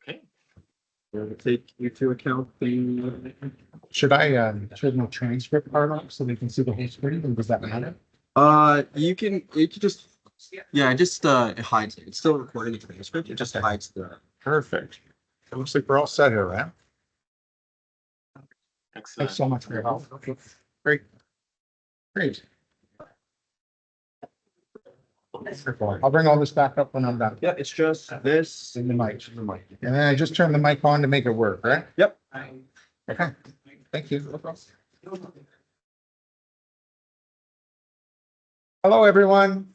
Okay. We'll take you to account the. Should I turn the transcript part off so they can see the whole screen, and does that matter? You can just it hides it. It's still recording the transcript. It just hides the. Perfect. It looks like we're all set here, right? Excellent. Thanks so much for your help. Great. Great. I'll bring all this back up when I'm done. Yeah, it's just this In the mic. and the mic. And then I just turn the mic on to make it work, right? Yep. Okay. Thank you. Hello, everyone.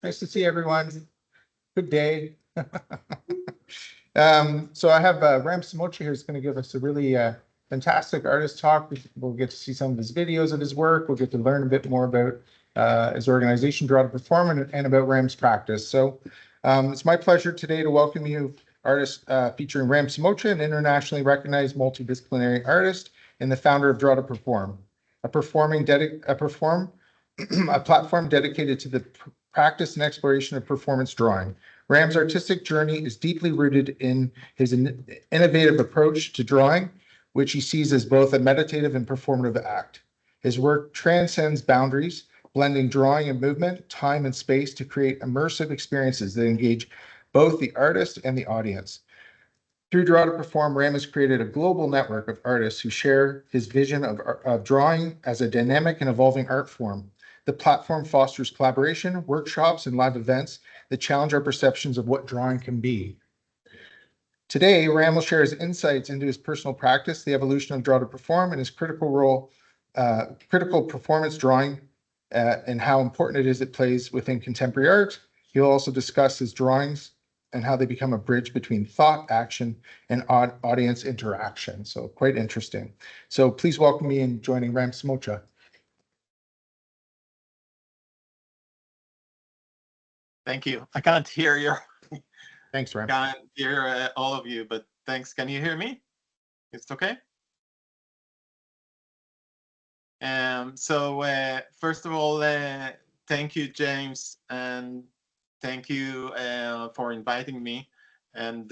Nice to see everyone. Good day. So I have Ram Samocha here who's going to give us a really fantastic artist talk. We'll get to see some of his videos of his work. We'll get to learn a bit more about his organization, Draw to Perform, and about Ram's practice. So it's my pleasure today to welcome you, artist featuring Ram Samocha, an internationally recognized multidisciplinary artist and the founder of Draw to Perform, a platform dedicated to the practice and exploration of performance drawing. Ram's artistic journey is deeply rooted in his innovative approach to drawing, which he sees as both a meditative and performative act. His work transcends boundaries, blending drawing and movement, time and space to create immersive experiences that engage both the artist and the audience. Through Draw to Perform, Ram has created a global network of artists who share his vision of drawing as a dynamic and evolving art form. The platform fosters collaboration, workshops, and live events that challenge our perceptions of what drawing can be. Today, Ram will share his insights into his personal practice, the evolution of Draw to Perform, and his critical performance drawing, and how important it plays within contemporary art. He'll also discuss his drawings and how they become a bridge between thought, action, and audience interaction. So quite interesting. So please welcome me in joining Ram Samocha. Thank you. I can't hear you. Thanks, Ram. Can't hear all of you, but thanks. Can you hear me? It's okay. So first of all, thank you, James, and thank you for inviting me, and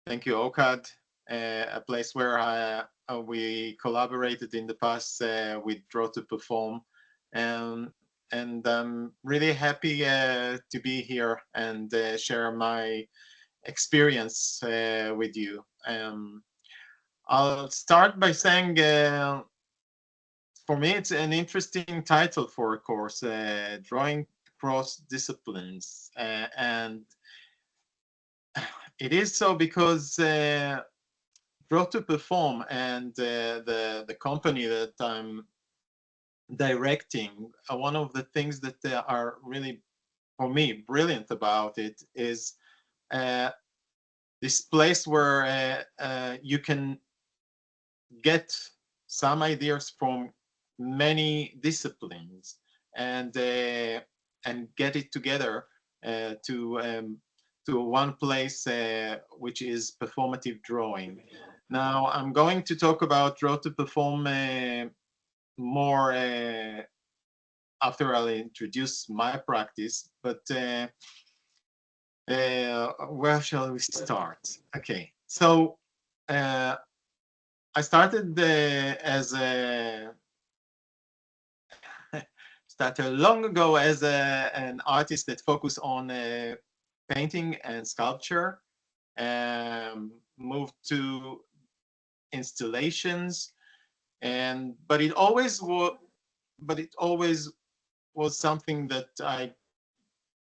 thank you, OCAD, a place where we collaborated in the past with Draw to Perform, and I'm really happy to be here and share my experience with you. I'll start by saying, for me, it's an interesting title for a course, Drawing Across Disciplines. And it is so because Draw to Perform and the company that I'm directing, one of the things that are really, for me, brilliant about it is this place where you can get some ideas from many disciplines and get it together to one place, which is performative drawing. Now I'm going to talk about Draw to Perform more after I'll introduce my practice, but where shall we start? Okay, so I started started long ago as an artist that focused on painting and sculpture, moved to installations, but it always was something that I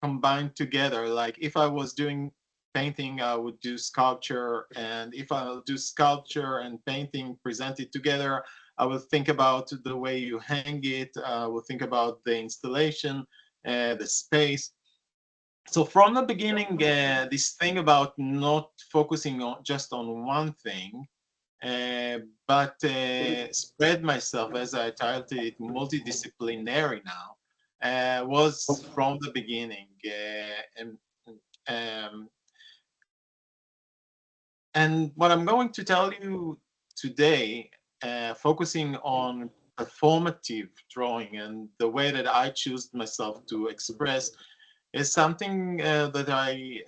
combined together. Like if I was doing painting, I would do sculpture, and if I'll do sculpture and painting presented together, I will think about the way you hang it, I will think about the installation, the space. So from the beginning, this thing about not focusing on just on one thing, but spread myself, as I titled it, multidisciplinary now, was from the beginning. And what I'm going to tell you today, focusing on performative drawing and the way that I choose myself to express, is something that I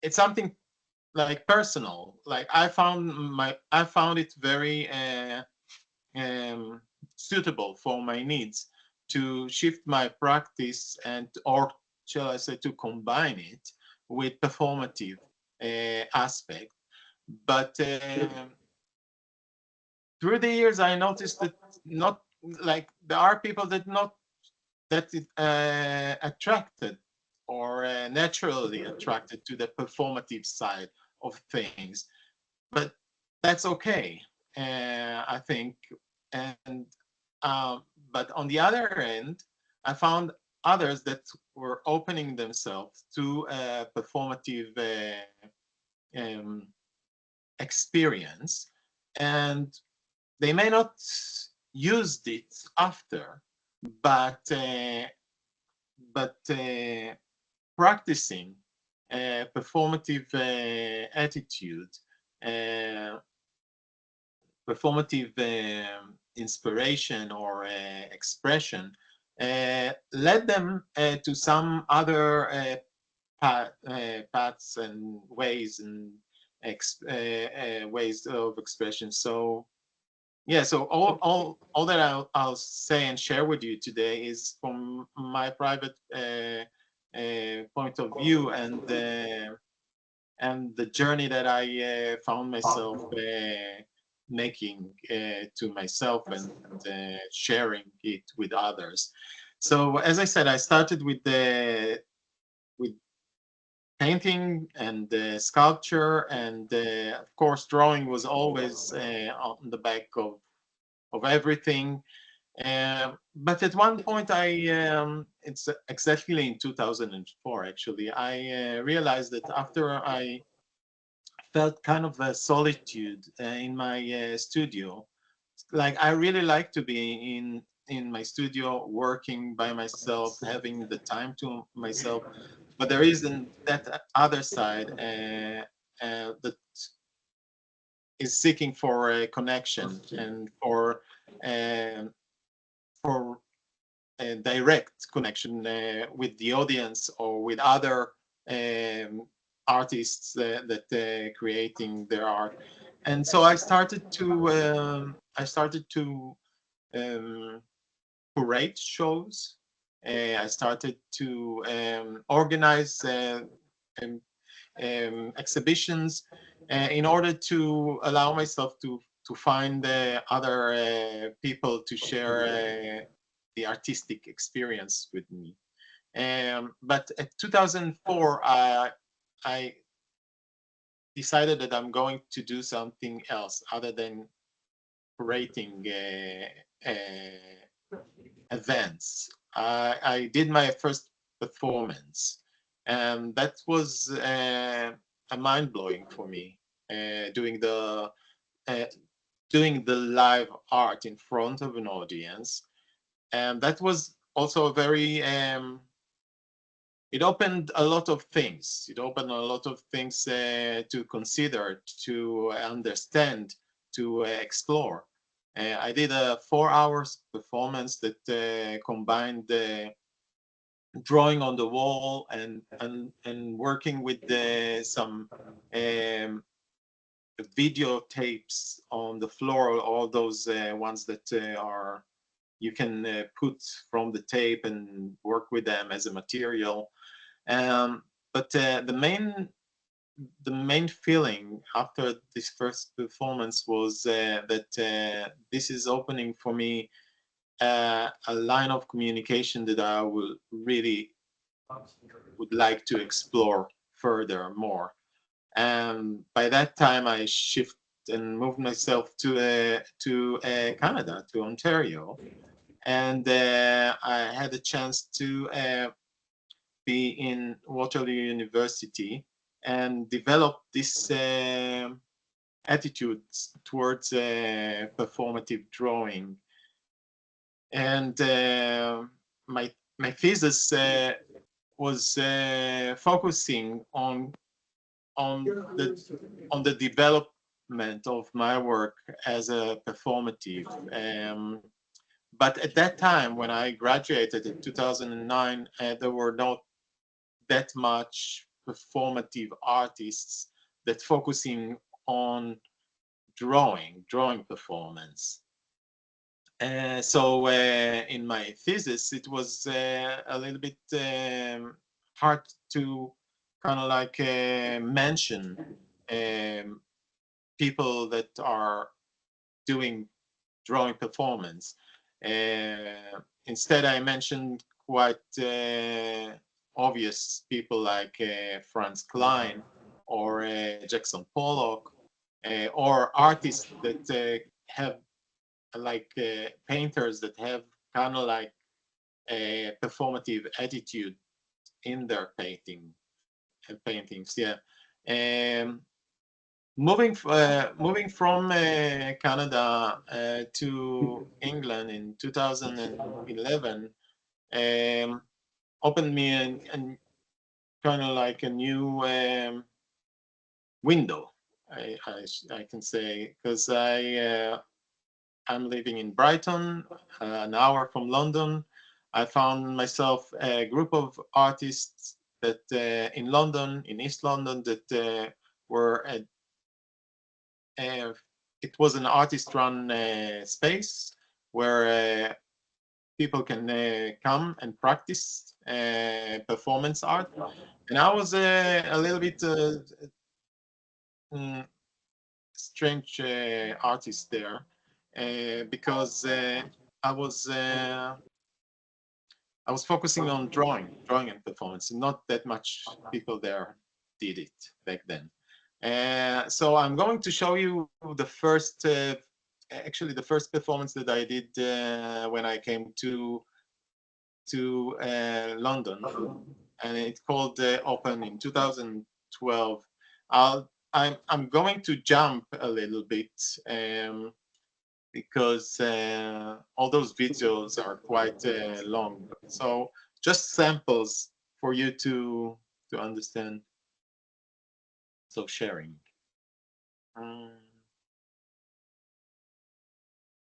it's something like personal. Like I found it very suitable for my needs to shift my practice and, or shall I say, to combine it with performative aspect. But through the years, I noticed that not like there are people that not that attracted or naturally attracted to the performative side of things, but that's okay, I think. And but on the other end, I found others that were opening themselves to a performative um, experience, and they may not use it after, but practicing performative attitude, uh, performative inspiration or expression led them to some other paths and ways and ways of expression. So yeah, so all that I'll say and share with you today is from my private point of view, and the journey that I found myself making to myself, and sharing it with others. So as I said, I started with painting and sculpture, and of course drawing was always on the back of everything. But at one point, it's exactly in 2004, actually, I realized that after I felt kind of a solitude in my studio, like I really like to be in my studio working by myself, having the time to myself, but there isn't that other side that is seeking for a connection and um, for a direct connection with the audience or with other um, artists that creating their art. And so I started to um, curate shows. I started to organize um, exhibitions in order to allow myself to find other people to share the artistic experience with me. But at 2004, I decided that I'm going to do something else other than curating events. I did my first performance, and that was a mind blowing for me. Doing uh, doing the live art in front of an audience, and that was also a very it opened a lot of things. It opened a lot of things to consider, to understand, to explore. I did a 4 hours performance that combined drawing on the wall and working with some um, videotapes on the floor, all those ones that are you can put from the tape and work with them as a material. Um, but the main feeling after this first performance was that this is opening for me a line of communication that I will really would like to explore further more. And by that time, I shift and moved myself to Canada, to Ontario, and I had a chance to be in Waterloo University and develop this attitude towards performative drawing. And my thesis was focusing on the on the development of my work as a performative. But at that time, when I graduated in 2009, there were not that much performative artists that focusing on drawing performance. So in my thesis, it was a little bit hard to kind of like mention people that are doing drawing performance. Instead, I mentioned quite obvious people like Franz Klein or Jackson Pollock, or artists that have like painters that have kind of like a performative attitude in their paintings. Yeah. Moving from Canada to England in 2011 opened me an kind of like a new window, I can say, because I'm living in Brighton, an hour from London. I found myself a group of artists that in London, in East London, that were it was an artist-run space where people can come and practice performance art. And I was a little bit strange artist there because I was focusing on drawing and performance. Not that much people there did it back then. So I'm going to show you the first, actually the first performance that I did when I came to London, and it's called Open in 2012. I'm going to jump a little bit because all those videos are quite long. So just samples for you to understand. So sharing.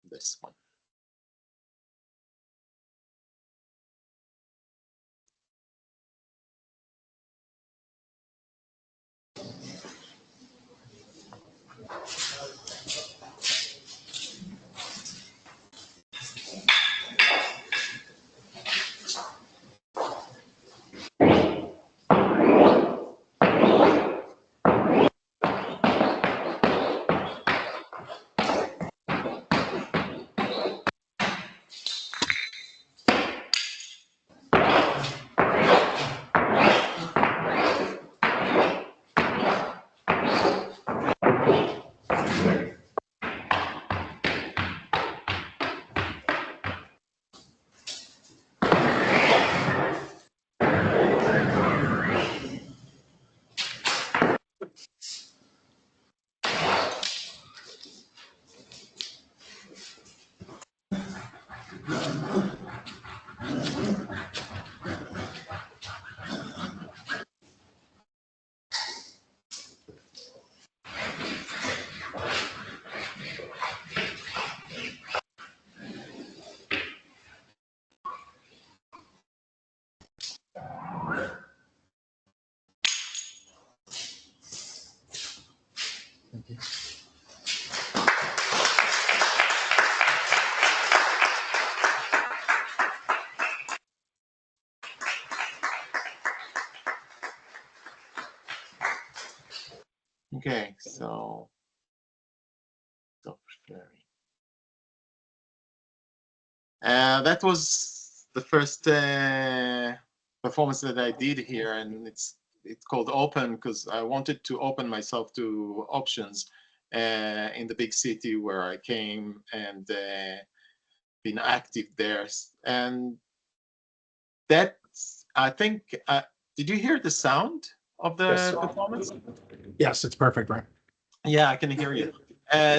This one. Okay, so that was the first performance that I did here, and it's called Open because I wanted to open myself to options in the big city where I came and been active there. And that's, I think, did you hear the sound of the Yes. performance? Yes, it's perfect, right? Yeah, I can hear you.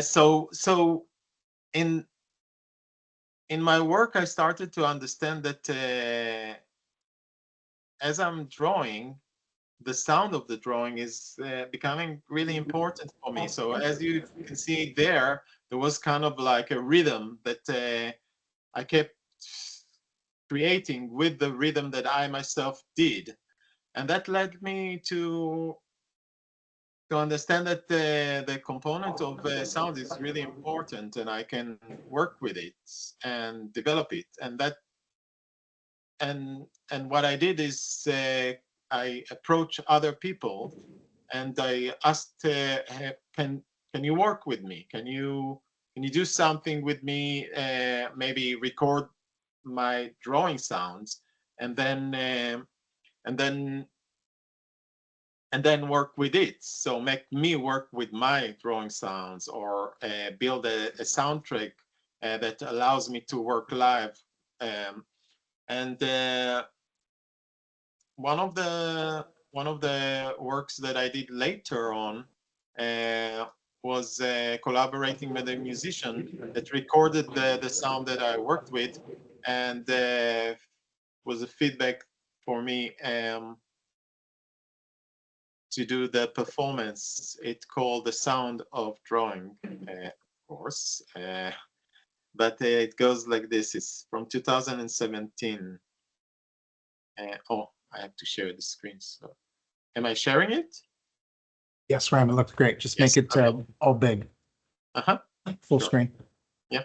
So in my work, I started to understand that as I'm drawing, the sound of the drawing is becoming really important for me. So as you can see there was kind of like a rhythm that I kept creating with the rhythm that I myself did. And that led me to understand that the component of sound is really important, and I can work with it and develop it. And that and what I did is I approached other people and I asked, can you work with me? Can you do something with me? Maybe record my drawing sounds, and then and then work with it. So make me work with my drawing sounds, or build a soundtrack that allows me to work live. And one of the works that I did later on was collaborating with a musician that recorded the sound that I worked with, and was a feedback for me to do the performance. It's called The Sound of Drawing, of course, but it goes like this. It's from 2017. Oh, I have to share the screen. So, am I sharing it? Yes, Ram, it looks great. Just Yes, make it all big, Uh-huh. full Sure. screen. Yeah.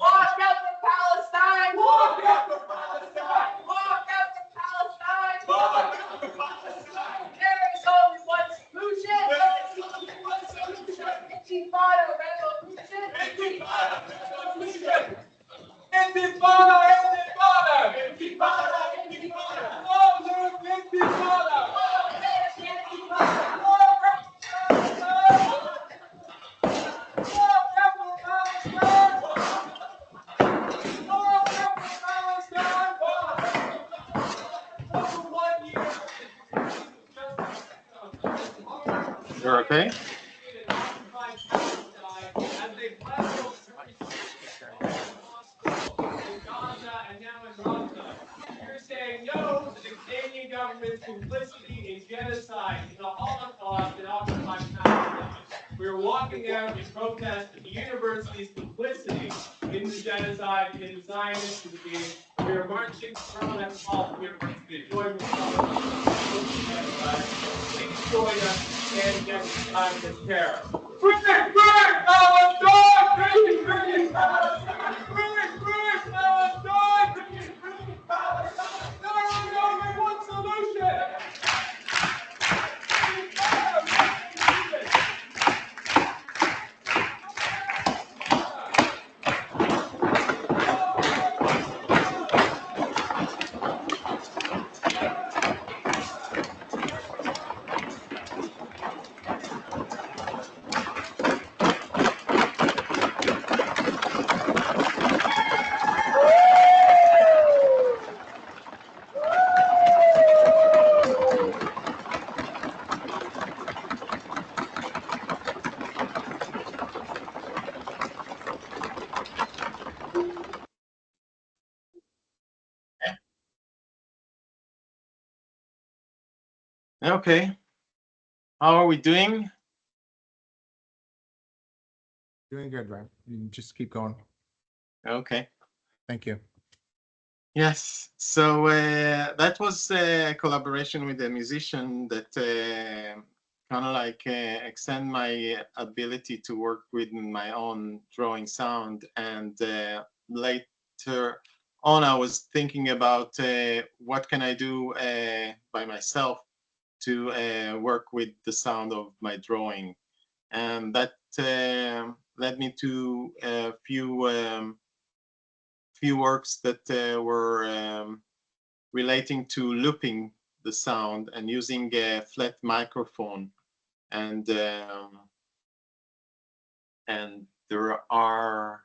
Walk out to Palestine! Walk out to Palestine! Walk out to Palestine! Walk out to Palestine! There is only one solution! There is only one solution! Intifada revolution! Intifada revolution! Intifada! Intifada! Intifada! Intifada! All live Intifada! All live Intifada! Walk out to Palestine! Walk out to Palestine! You're okay? You're saying no to the Canadian government's complicity in genocide, in the Holocaust, and occupied Palestine. We're walking out in protest of the university's complicity in the genocide, in the Zionist regime. We are marching from that call for the university to join with genocide. Please join us and stand against Zionist terror. Bring Palestine! Bring Palestine! Bring Palestine! Bring Palestine! There is only one solution! Okay. How are we doing? Doing good, Ram. You just keep going. Okay. Thank you. Yes. So that was a collaboration with a musician that kind of like extend my ability to work with my own drawing sound. And later on, I was thinking about what can I do by myself to work with the sound of my drawing. And that led me to a few works that were relating to looping the sound and using a flat microphone. And there are,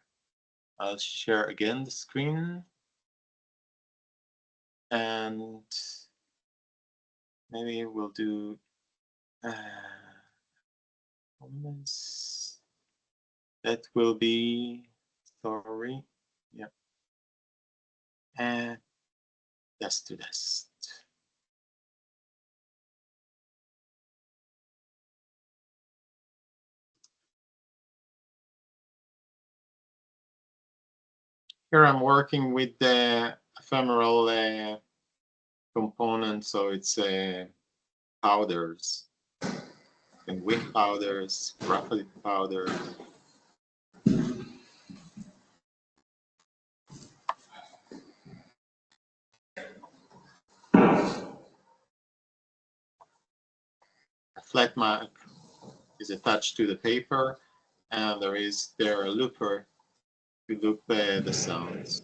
I'll share again the screen, and maybe we'll do comments. That will be, sorry, yeah, and that's to this. Here I'm working with the ephemeral component, so it's powders and wind powders, graphite powders. A flat mic is attached to the paper, and there is a looper to loop the sounds.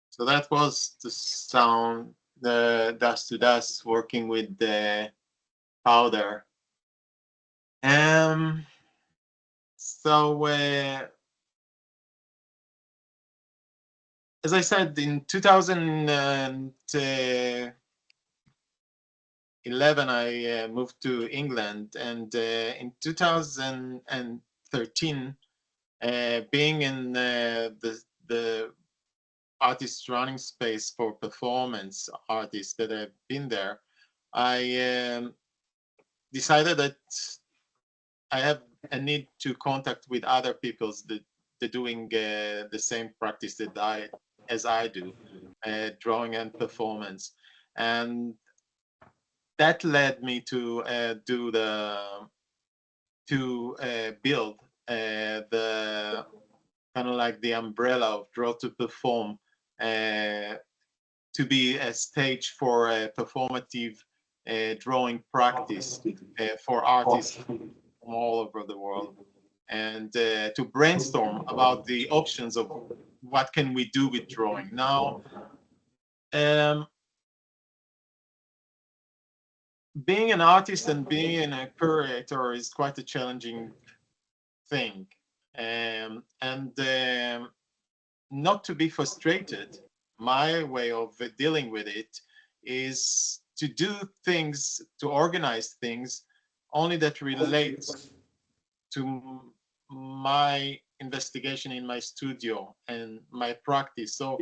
So that was the sound, the dust to dust, working with the powder. So as I said, in 2011, I moved to England, and in 2013, being in the artist running space for performance artists that have been there, I decided that I have a need to contact with other people that they're doing the same practice that as I do, drawing and performance, and that led me to build the kind of like the umbrella of Draw to Perform, to be a stage for a performative drawing practice for artists from all over the world, and to brainstorm about the options of what can we do with drawing now. Being an artist and being a curator is quite a challenging thing, and not to be frustrated. My way of dealing with it is to do things, to organize things only that relates to my investigation in my studio and my practice. So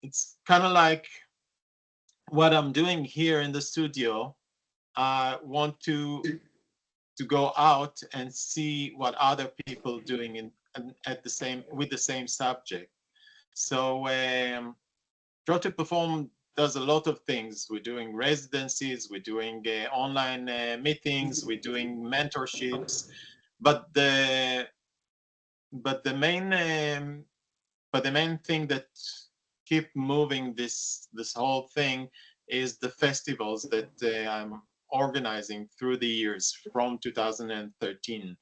it's kind of like what I'm doing here in the studio. I want to go out and see what other people doing at the same with the same subject. So Draw to Perform does a lot of things. We're doing residencies, we're doing online meetings, we're doing mentorships, but but the main thing that keep moving this whole thing is the festivals that I'm organizing through the years from 2013.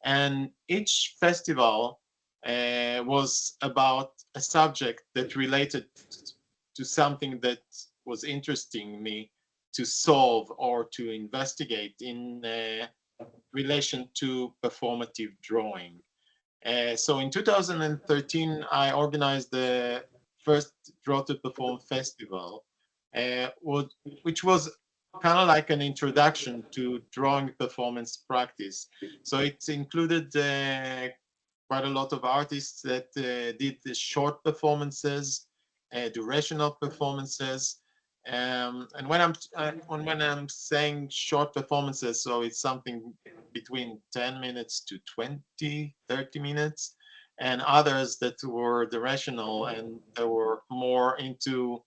And each festival was about a subject that related to something that was interesting me to solve or to investigate in relation to performative drawing. So in 2013, I organized the first Draw to Perform festival, which was kind of like an introduction to drawing performance practice. So it included quite a lot of artists that did the short performances, durational performances. And when I'm saying short performances, so it's something between 10 minutes to 20, 30 minutes, and others that were durational and that were more into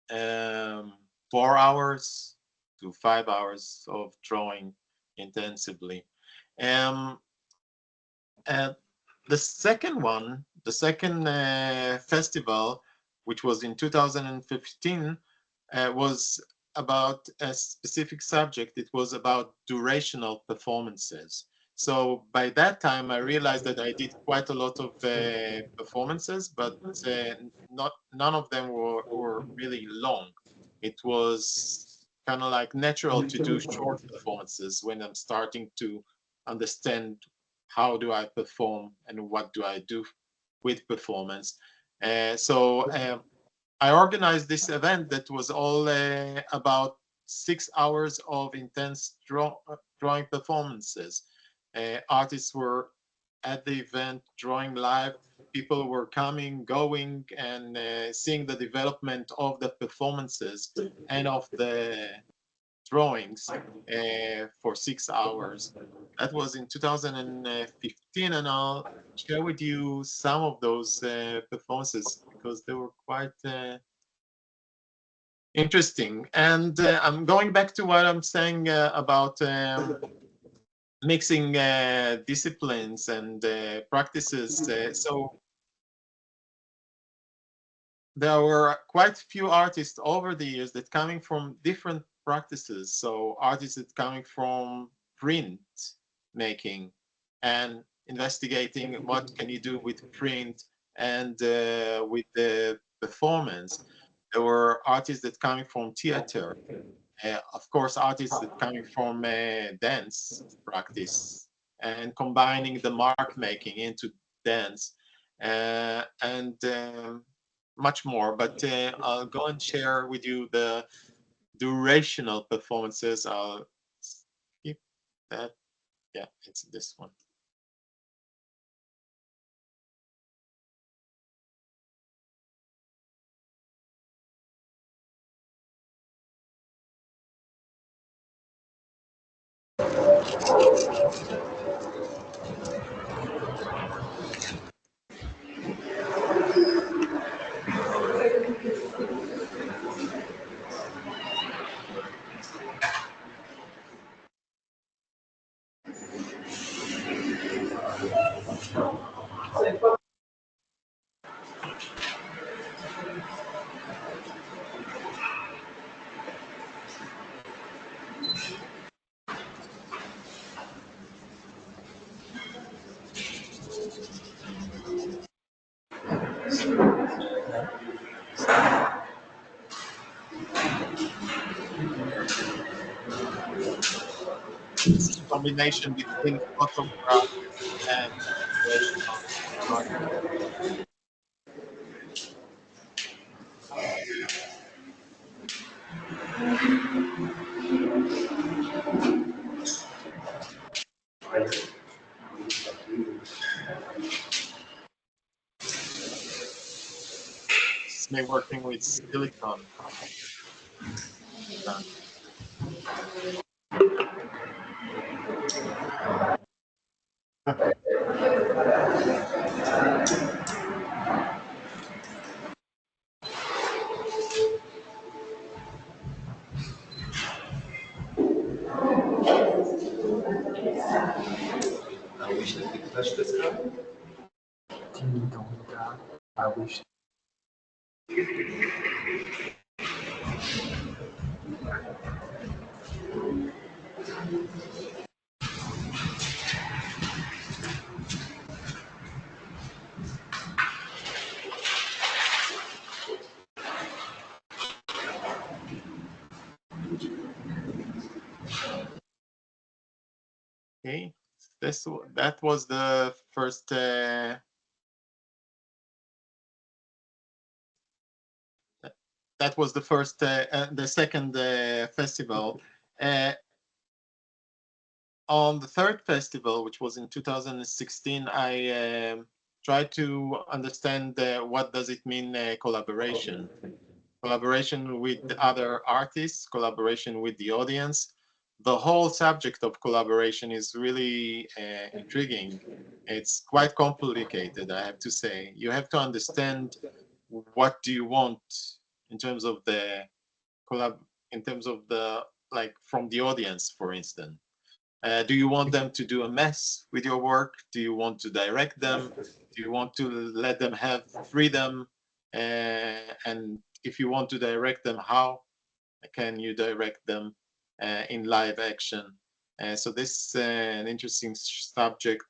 4 hours to 5 hours of drawing intensively. And the second one, the second festival, which was in 2015, was about a specific subject. It was about durational performances. So by that time, I realized that I did quite a lot of performances, but none of them were really long. It was kind of like natural to do short performances when I'm starting to understand how do I perform and what do I do with performance. So I organized this event that was all about 6 hours of intense drawing performances. Artists were at the event drawing live. People were coming, going, and seeing the development of the performances and of the drawings for 6 hours. That was in 2015, and I'll share with you some of those performances because they were quite interesting. And I'm going back to what I'm saying about mixing disciplines and practices. So there were quite a few artists over the years that coming from different practices. So artists that coming from print making and investigating what can you do with print and with the performance. There were artists that coming from theater, of course, artists that coming from dance practice and combining the mark making into dance and much more. But I'll go and share with you the durational performances. I'll skip that. Yeah, it's this one. It's a combination between photograph and durational mark. It's me working with silicon. We should touch this now. Okay, that was the first. That was the first, the second festival. On the third festival, which was in 2016, I tried to understand what does it mean collaboration. Collaboration with other artists, collaboration with the audience. The whole subject of collaboration is really intriguing. It's quite complicated, I have to say. You have to understand what do you want in terms of the collab, in terms of the, like, from the audience, for instance. Do you want them to do a mess with your work? Do you want to direct them? Do you want to let them have freedom? And if you want to direct them, how can you direct them in live action? So this is an interesting subject.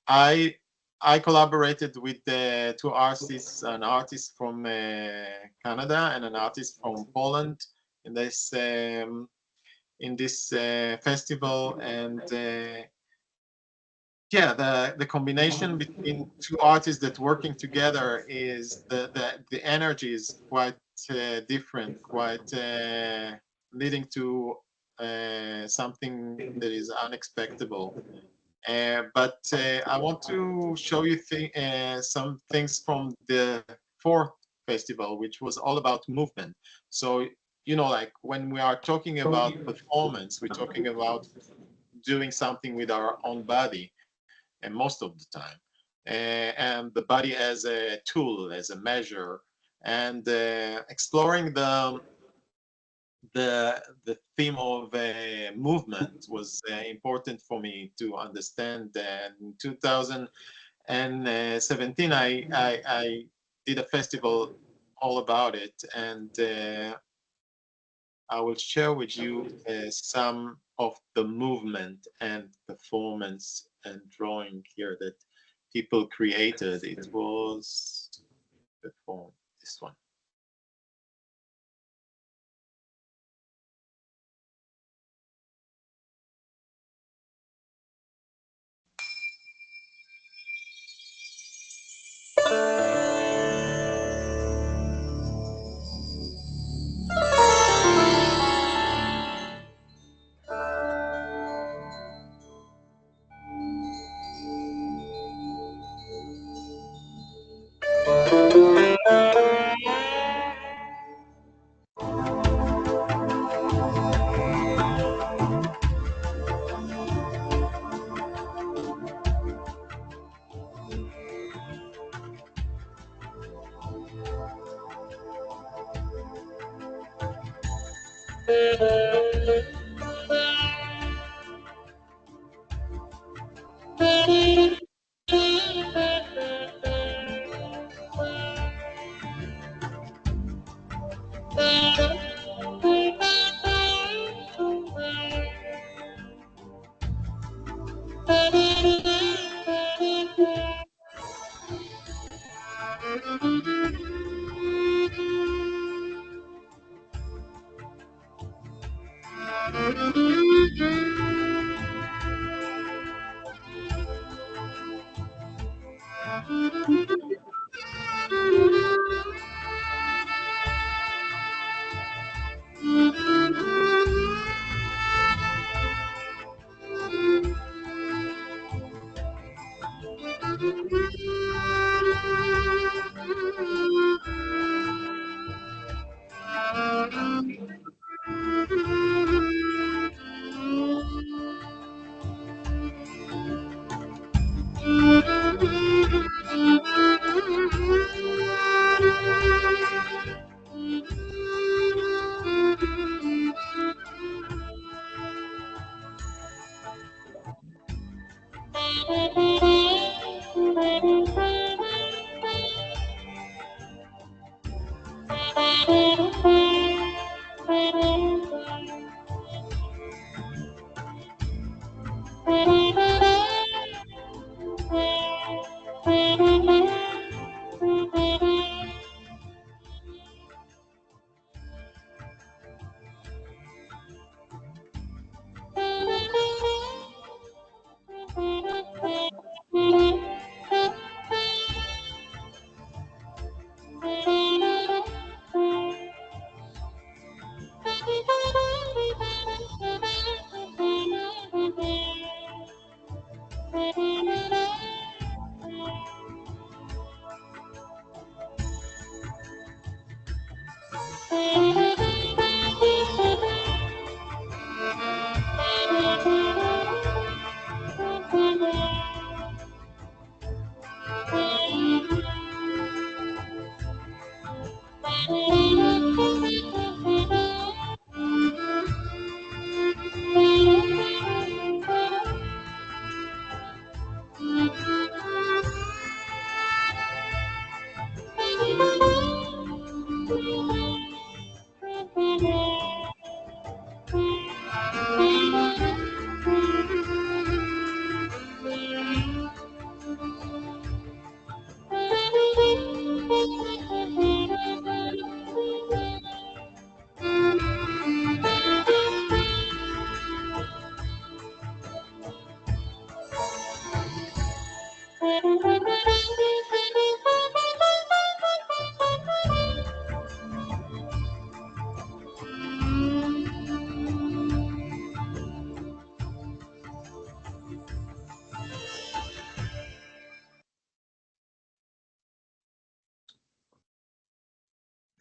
I I collaborated with two artists, an artist from Canada and an artist from Poland in this festival, and yeah, the combination between two artists that working together is the energy is quite different, quite leading to something that is unexpected. But I want to show you some things from the fourth festival, which was all about movement. So, like when we are talking about performance, we're talking about doing something with our own body, and most of the time, and the body as a tool, as a measure, and exploring the theme of movement was important for me to understand. And in 2017, I did a festival all about it, and I will share with you some of the movement and performance and drawing here that people created. It was performed, this one.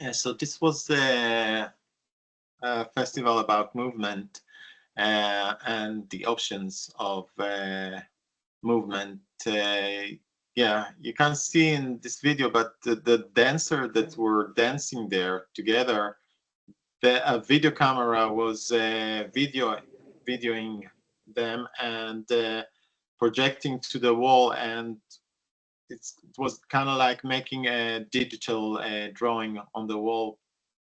Yeah, so this was a festival about movement and the options of movement. Yeah, you can't see in this video, but the dancer that were dancing there together, the video camera was videoing them and projecting to the wall, and it was kind of like making a digital drawing on the wall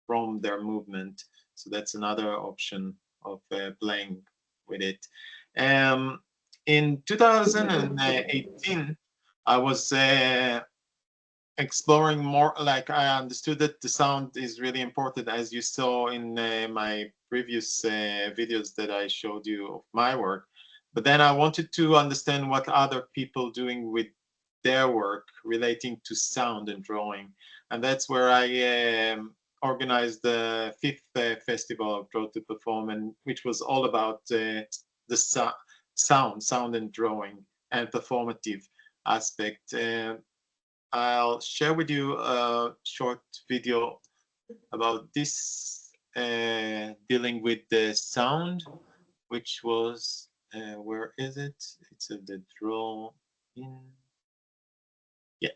from their movement. So that's another option of playing with it. In 2018, I was exploring more. Like, I understood that the sound is really important, as you saw in my previous videos that I showed you of my work. But then I wanted to understand what other people doing with their work relating to sound and drawing. And that's where I organized the fifth festival of Draw to Perform, and which was all about the sound and drawing and performative aspect. I'll share with you a short video about this dealing with the sound, which was, where is it? It's at the draw in. Yeah.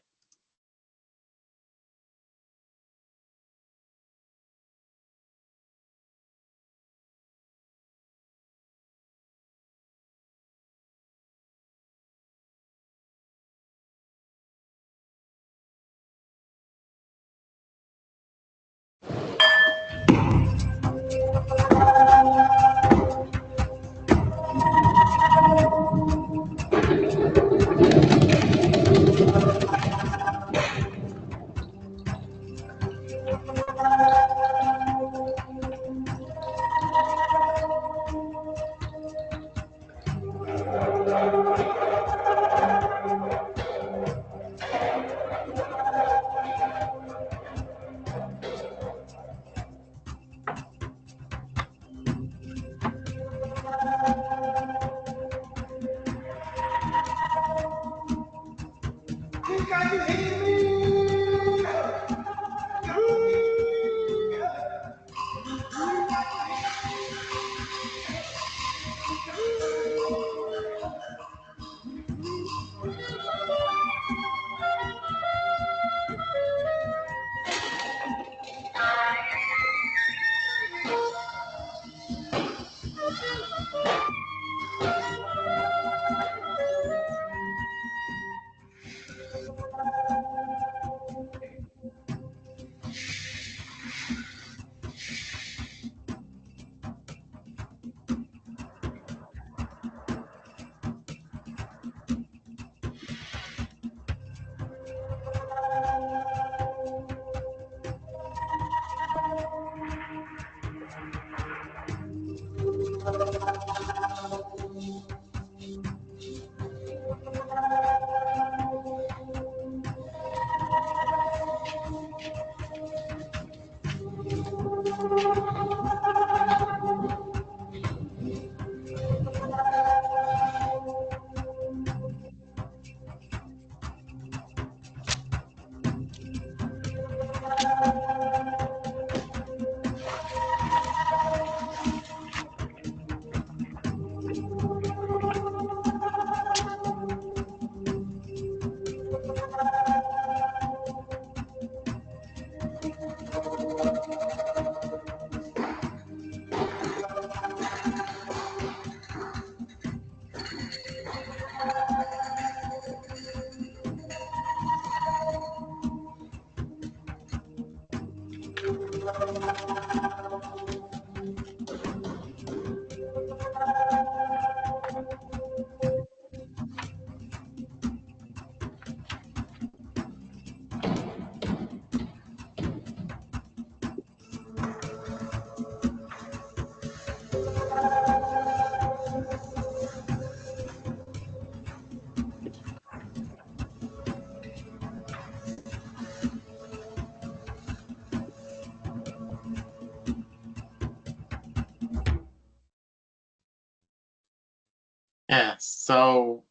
Yeah, so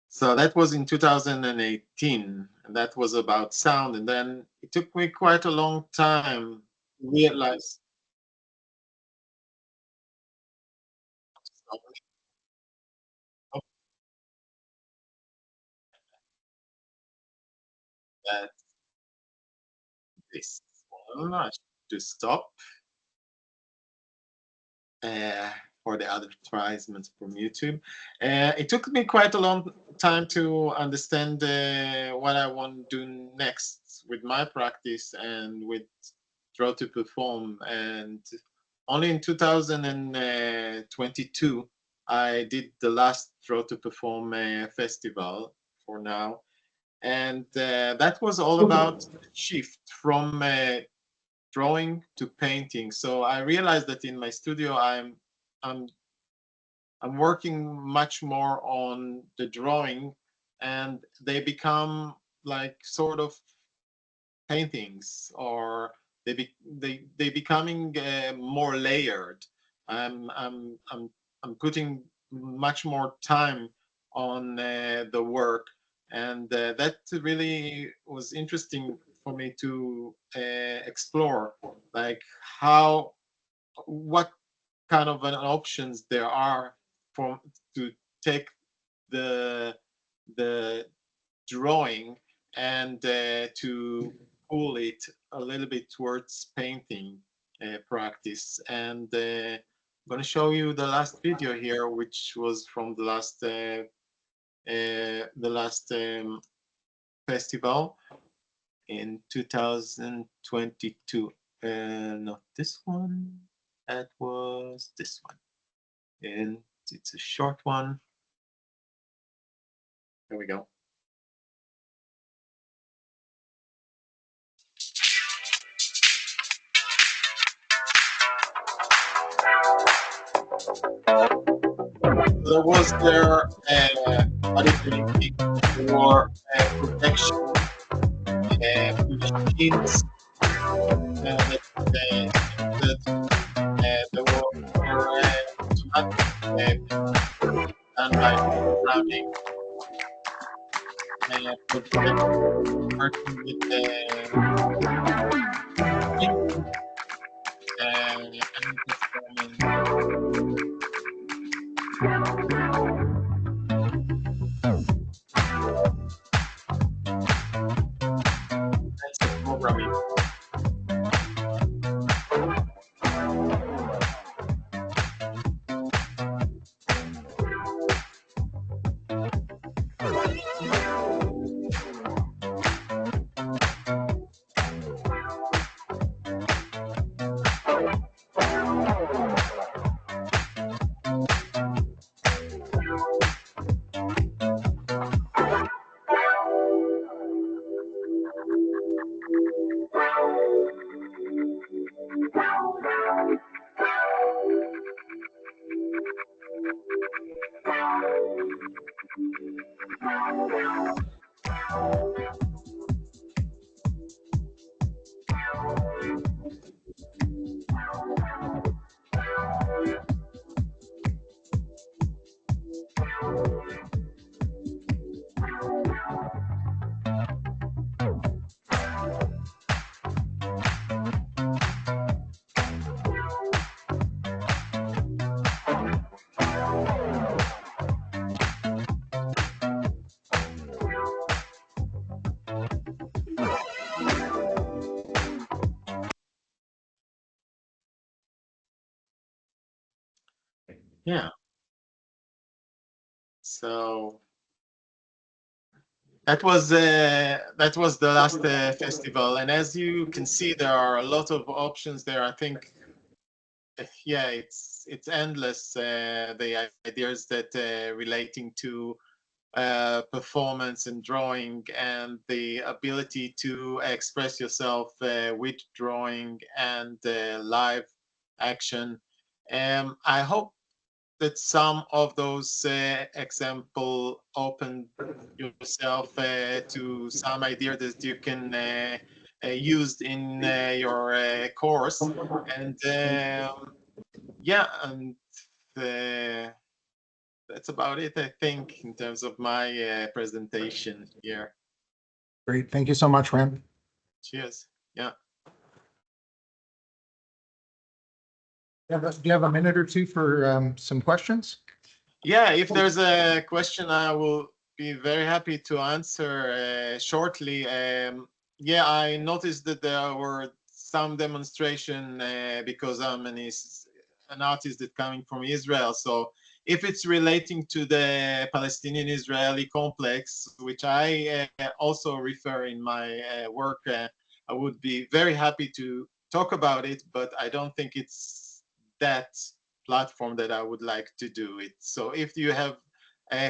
so that was in 2018, and that was about sound. And then it took me quite a long time to realize that this one I should stop uh, for the advertisements from YouTube. It took me quite a long time to understand what I want to do next with my practice and with Draw to Perform. And only in 2022, I did the last Draw to Perform festival for now. And that was all about shift from drawing to painting. So I realized that in my studio, I'm I'm working much more on the drawing, and they become like sort of paintings, or they becoming more layered. I'm I'm I'm I'm putting much more time on the work, and that really was interesting for me to explore, like how what kind of an options there are for to take the the drawing and to pull it a little bit towards painting practice. And I'm going to show you the last video here, which was from the last festival in 2022. Not this one. That was this one, and it's a short one. There we go. There was their auditing for protection machines that there were automatic done by programming working with and performing. That's the programming. Yeah. So that was the last festival, and as you can see, there are a lot of options there. I think, yeah, it's endless. The ideas that relating to performance and drawing, and the ability to express yourself with drawing and live action. I hope that some of those example open yourself to some idea that you can use in your course. And yeah, and uh, that's about it, I think, in terms of my presentation here. Great. Thank you so much, Ram. Cheers. Yeah. Do you have a minute or two for some questions? Yeah, if there's a question, I will be very happy to answer shortly. Yeah, I noticed that there were some demonstration because I'm an artist that coming from Israel. So if it's relating to the Palestinian-Israeli complex, which I also refer in my work, I would be very happy to talk about it, but I don't think it's that platform that I would like to do it. So if you have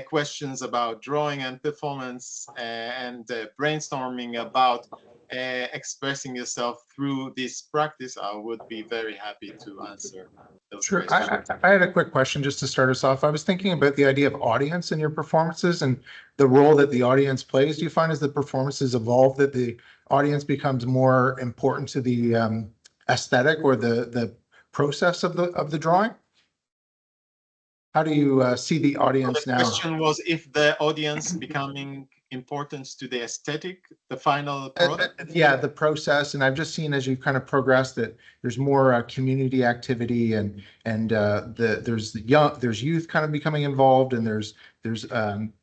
questions about drawing and performance and brainstorming about expressing yourself through this practice, I would be very happy to answer those Sure. questions. I had a quick question just to start us off. I was thinking about the idea of audience in your performances and the role that the audience plays. Do you find as the performances evolve that the audience becomes more important to the aesthetic or the process of the drawing? How do you see the So audience the now? question was if the audience becoming important to the aesthetic, the final product? Yeah, the process, and I've just seen as you kind of progress that there's more community activity and there's youth kind of becoming involved, and there's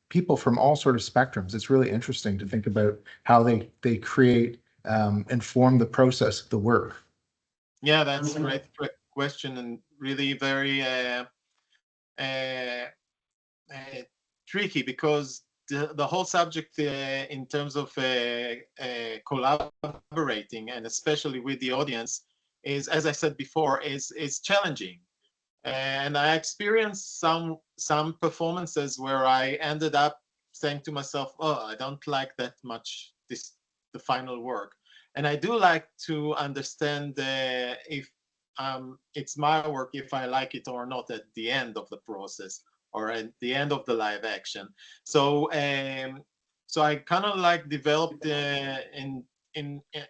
people from all sort of spectrums. It's really interesting to think about how they create and form the process of the work. Yeah, that's a great question, and really very uh, tricky, because the whole subject in terms of collaborating, and especially with the audience, is, as I said before, is challenging. And I experienced some performances where I ended up saying to myself, "Oh, I don't like that much the final work," and I do like to understand if it's my work, if I like it or not at the end of the process or at the end of the live action. So so I kind of like developed in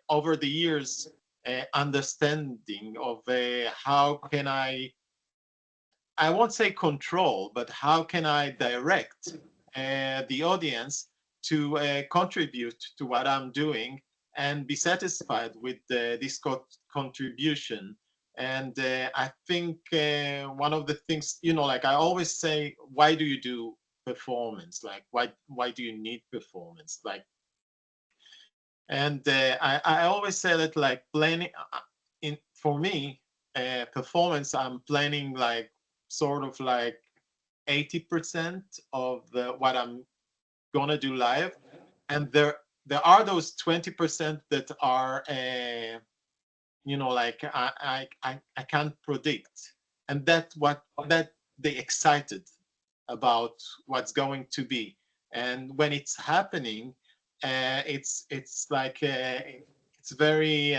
over the years understanding of how can I won't say control, but how can I direct the audience to contribute to what I'm doing and be satisfied with this contribution. And I think one of the things, like I always say, why do you do performance? Like, why do you need performance? Like, and I always say that, like, planning for me, performance, I'm planning like sort of like 80% of what I'm gonna do live, and there are those 20% that are like I can't predict, and that they excited about what's going to be, and when it's happening, it's like it's very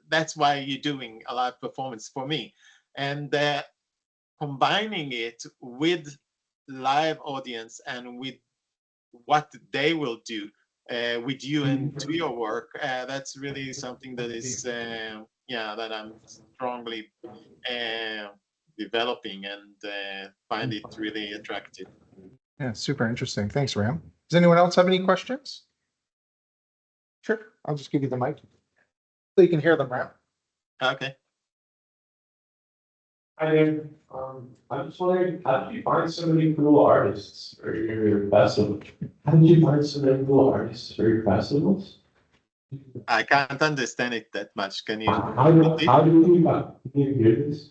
that's why you're doing a live performance for me, and combining it with live audience and with what they will do with you and to your work. That's really something that is, yeah, that I'm strongly developing and find it really attractive. Yeah, super interesting. Thanks, Ram. Does anyone else have any questions? Sure, I'll just give you the mic so you can hear them, Ram. Okay. Hi there. I'm just wondering, how did you find so many cool artists for your festival? How did you find so many cool artists for your festivals? I can't understand it that much. Can you How repeat? did you hear this?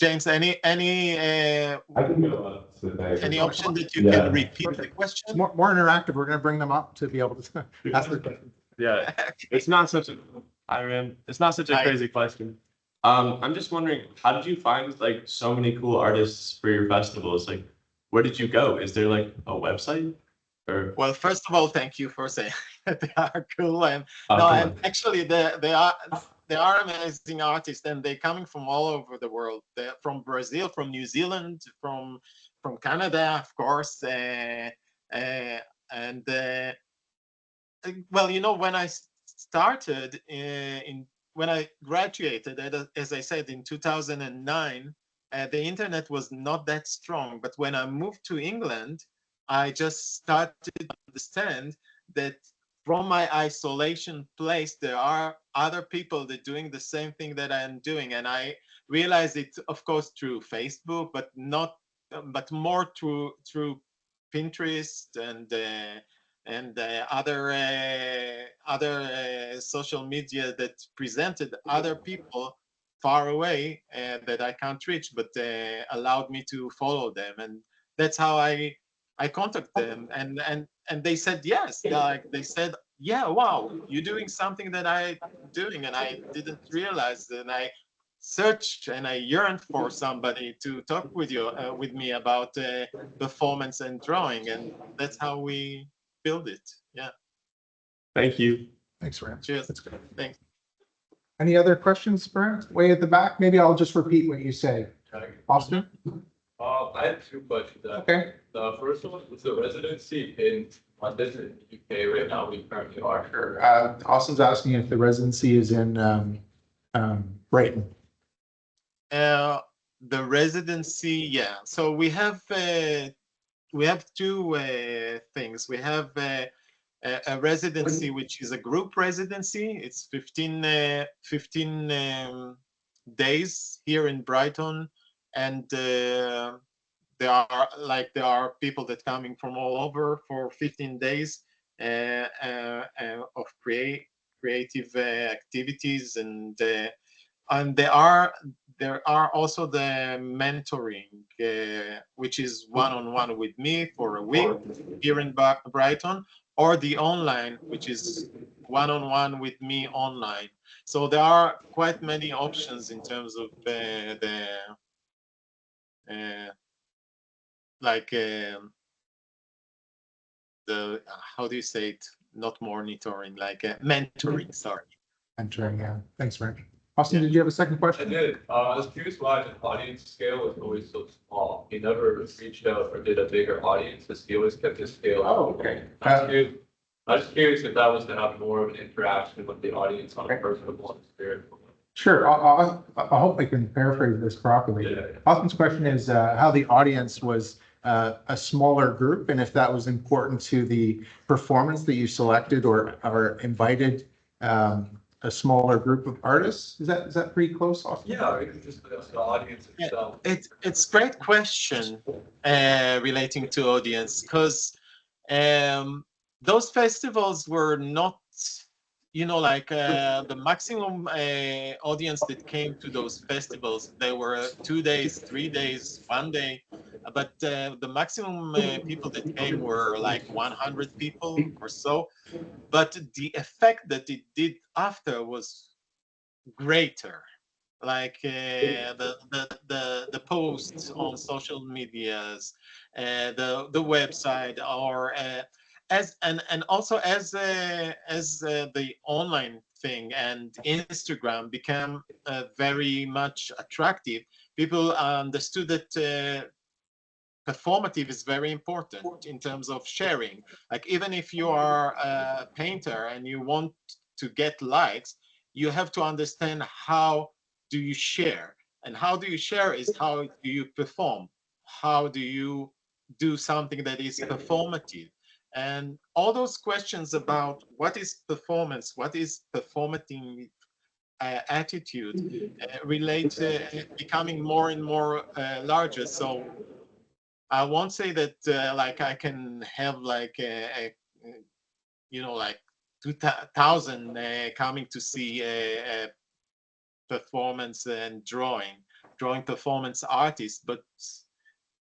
James, any I can go up to the any option that you Yeah. can repeat the It's question? more interactive. We're going to bring them up to be able to ask the question. Yeah, it's not such a, it's not such a Hi. crazy question. I'm just wondering, how did you find like so many cool artists for your festivals? Like, where did you go? Is there like a website? Or Well, first of all, thank you for saying that they are cool. And no, come and on. actually, they are amazing artists, and they're coming from all over the world. They're from Brazil, from New Zealand, from Canada, of course, and well, you know, when I started when I graduated, as I said, in 2009, the internet was not that strong. But when I moved to England, I just started to understand that from my isolation place, there are other people that are doing the same thing that I'm doing. And I realized it, of course, through Facebook, but not, but more through Pinterest and other social media that presented other people far away that I can't reach, but allowed me to follow them, and that's how I contacted them, and they said yes. They said, yeah, wow, you're doing something that I doing, and I didn't realize, and I searched and I yearned for somebody to talk with me about performance and drawing, and that's how we build it. Yeah. Thank you. Thanks, Ram. Cheers. That's good. Thanks. Any other questions, perhaps? Way at the back? Maybe I'll just repeat what you say. Austin? I have two questions. Okay. The first one was the residency in London, in the UK right now, we currently are. Sure. Austin's asking if the residency is in Brighton. The residency, yeah. So we have two things. We have a residency which is a group residency. It's 15 days here in Brighton, and there are people that coming from all over for 15 days of creative activities, and there are also the mentoring, which is one-on-one with me for a week here in Brighton, or the online, which is one-on-one with me online. So there are quite many options in terms of the how do you say it? Not monitoring, like mentoring. Sorry. Entering, yeah. Thanks, Rick. Austin, Yeah. did you have a second I question? did. I was curious why the audience scale is always so small. He never reached out or did a bigger audience, as he always kept his scale. Oh, okay. I was curious if that was to have more of an interaction with the audience on a personable and spiritual level. Sure. I hope I can paraphrase this properly. Yeah. Austin's question is how the audience was a smaller group, and if that was important to the performance that you selected or invited a smaller group of artists. Is that pretty close, Austin? Yeah, it's just the audience itself. It's great question relating to audience, because those festivals were not, like the maximum audience that came to those festivals. They were 2 days, 3 days, 1 day, but the maximum people that came were like 100 people or so. But the effect that it did after was greater. Like the posts on social medias, the website, or and also as the online thing and Instagram became very much attractive. People understood that performative is very important in terms of sharing. Like even if you are a painter and you want to get likes, you have to understand how do you share, and how do you share is how do you perform, how do you do something that is performative. And all those questions about what is performance, what is performative attitude relate becoming more and more larger. So I won't say that like I can have like like 2,000 coming to see a performance and drawing performance artists, but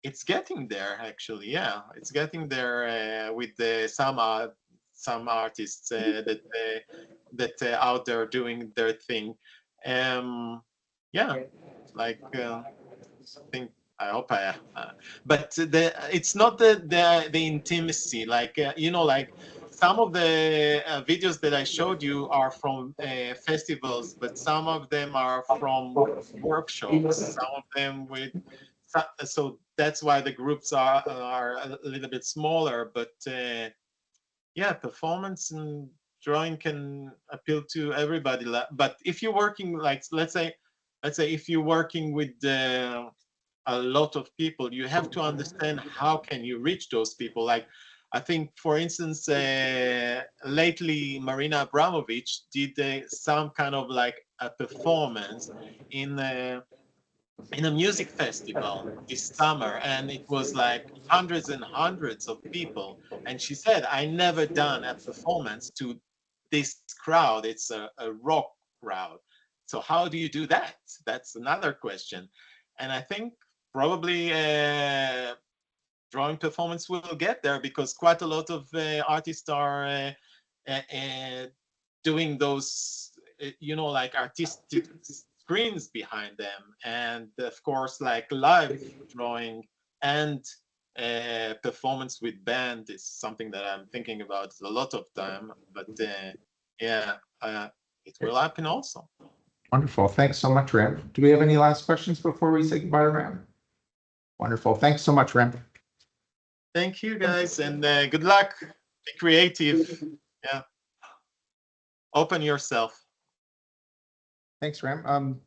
it's getting there actually. Yeah, it's getting there with some artists that out there doing their thing. Yeah, like I think I hope but it's not the intimacy. Like like some of the videos that I showed you are from festivals, but some of them are from workshops. Some of them with so that's why the groups are a little bit smaller. But yeah, performance and drawing can appeal to everybody. But if you're working like let's say if you're working with a lot of people, you have to understand how can you reach those people. Like I think, for instance, lately Marina Abramovic did some kind of like a performance in a music festival this summer, and it was like hundreds and hundreds of people. And she said, I never done a performance to this crowd. It's a rock crowd. So how do you do that? That's another question. And I think probably drawing performance will get there, because quite a lot of artists are doing those, like artistic screens behind them. And of course, like live drawing and performance with band is something that I'm thinking about a lot of time. But yeah, it will happen also. Wonderful. Thanks so much, Ram. Do we have any last questions before we say goodbye to Ram? Wonderful. Thanks so much, Ram. Thank you, guys, and good luck. Be creative. Yeah. Open yourself. Thanks, Ram. I'm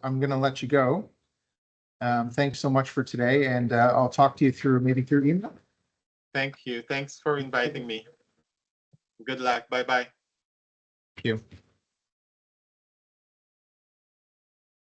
going to let you go. Thanks so much for today, and I'll talk to you through email. Thank you. Thanks for inviting me. Good luck. Bye-bye. Thank you.